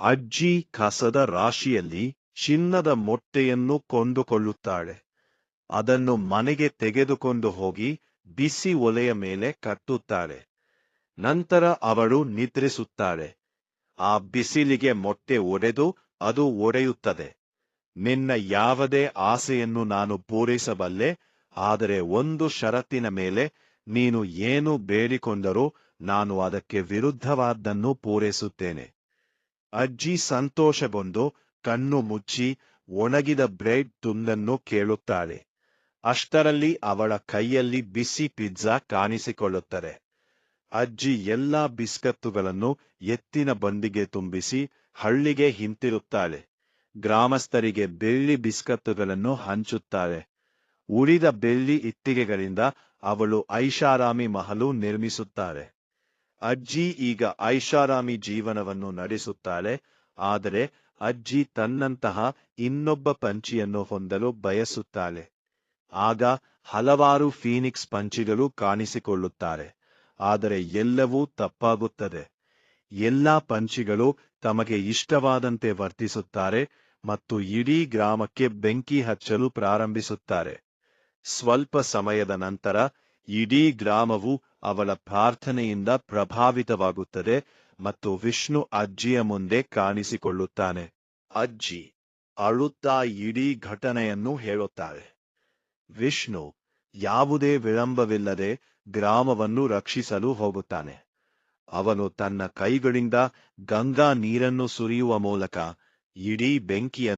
ಅಜ್ಜಿ ಕಸದ ರಾಶಿಯಲ್ಲಿ ಚಿನ್ನದ ಮೊಟ್ಟೆಯನ್ನು ಕೊಂಡುಕೊಳ್ಳುತ್ತಾಳೆ. ಅದನ್ನು ಮನೆಗೆ ತೆಗೆದುಕೊಂಡು ಹೋಗಿ ಬಿಸಿ ಒಲೆಯ ಮೇಲೆ ಕಟ್ಟುತ್ತಾಳೆ. ನಂತರ ಅವಳು ನಿದ್ರಿಸುತ್ತಾಳೆ. ಆ ಬಿಸಿಲಿಗೆ ಮೊಟ್ಟೆ ಒಡೆದು ಅದು ಒಡೆಯುತ್ತದೆ. ನಿನ್ನ ಯಾವುದೇ ಆಸೆಯನ್ನು ನಾನು ಪೂರೈಸಬಲ್ಲೆ, ಆದರೆ ಒಂದು ಷರತ್ತಿನ ಮೇಲೆ. ನೀನು ಏನು ಬೇಡಿಕೊಂಡರೂ ನಾನು ಅದಕ್ಕೆ ವಿರುದ್ಧವಾದ್ದನ್ನು ಪೂರೈಸುತ್ತೇನೆ. ಅಜ್ಜಿ ಸಂತೋಷಗೊಂಡು ಕಣ್ಣು ಮುಚ್ಚಿ ಒಣಗಿದ ಬ್ರೆಡ್ ತುಂಡನ್ನು ಕೇಳುತ್ತಾಳೆ. ಅಷ್ಟರಲ್ಲಿ ಅವಳ ಕೈಯಲ್ಲಿ ಬಿಸಿ ಪಿಜ್ಜಾ ಕಾಣಿಸಿಕೊಳ್ಳುತ್ತದೆ. ಅಜ್ಜಿ ಎಲ್ಲಾ ಬಿಸ್ಕತ್ತುಗಳನ್ನು ಎತ್ತಿನ ಬಂಡಿಗೆ ತುಂಬಿಸಿ ಹಳ್ಳಿಗೆ ಹಿಂತಿರುತ್ತಾಳೆ. ಗ್ರಾಮಸ್ಥರಿಗೆ ಬೆಳ್ಳಿ ಬಿಸ್ಕತ್ತುಗಳನ್ನು ಹಂಚುತ್ತಾಳೆ. ಉಳಿದ ಬೆಳ್ಳಿ ಇಟ್ಟಿಗೆಗಳಿಂದ ಅವಳು ಐಷಾರಾಮಿ ಮಹಲು ನಿರ್ಮಿಸುತ್ತಾಳೆ. ಅಜ್ಜಿ ಈಗ ಐಷಾರಾಮಿ ಜೀವನವನ್ನು ನಡೆಸುತ್ತಾಳೆ. ಆದರೆ ಅಜ್ಜಿ ತನ್ನಂತಹ ಇನ್ನೊಬ್ಬ ಪಂಚಿಯನ್ನು ಹೊಂದಲು ಬಯಸುತ್ತಾಳೆ. ಆಗ ಹಲವಾರು ಫೀನಿಕ್ಸ್ ಪಂಚಿಗಳು ಕಾಣಿಸಿಕೊಳ್ಳುತ್ತಾರೆ. ಆದರೆ ಎಲ್ಲವೂ ತಪ್ಪಾಗುತ್ತದೆ. ಎಲ್ಲಾ ಪಂಚಿಗಳು ತಮಗೆ ಇಷ್ಟವಾದಂತೆ ವರ್ತಿಸುತ್ತಾರೆ ಮತ್ತು ಇಡೀ ಗ್ರಾಮಕ್ಕೆ ಬೆಂಕಿ ಹಚ್ಚಲು ಪ್ರಾರಂಭಿಸುತ್ತಾರೆ. ಸ್ವಲ್ಪ ಸಮಯದ ನಂತರ ಇಡೀ ಗ್ರಾಮವು ಅವಳ ಪ್ರಾರ್ಥನೆಯಿಂದ ಪ್ರಭಾವಿತವಾಗುತ್ತದೆ ಮತ್ತು ವಿಷ್ಣು ಅಜ್ಜಿಯ ಮುಂದೆ ಕಾಣಿಸಿಕೊಳ್ಳುತ್ತಾನೆ. ಅಜ್ಜಿ ಅಳುತ್ತಾ ಇಡೀ ಘಟನೆಯನ್ನು ಹೇಳುತ್ತಾಳೆ. ವಿಷ್ಣು ಯಾವುದೇ ವಿಳಂಬವಿಲ್ಲದೆ ಗ್ರಾಮವನ್ನು ರಕ್ಷಿಸಲು ಹೋಗುತ್ತಾನೆ. ಅವನು ತನ್ನ ಕೈಗಳಿಂದ ಗಂಗಾ ನೀರನ್ನು ಸುರಿಯುವ ಮೂಲಕ ಇಡೀ ಬೆಂಕಿಯನ್ನು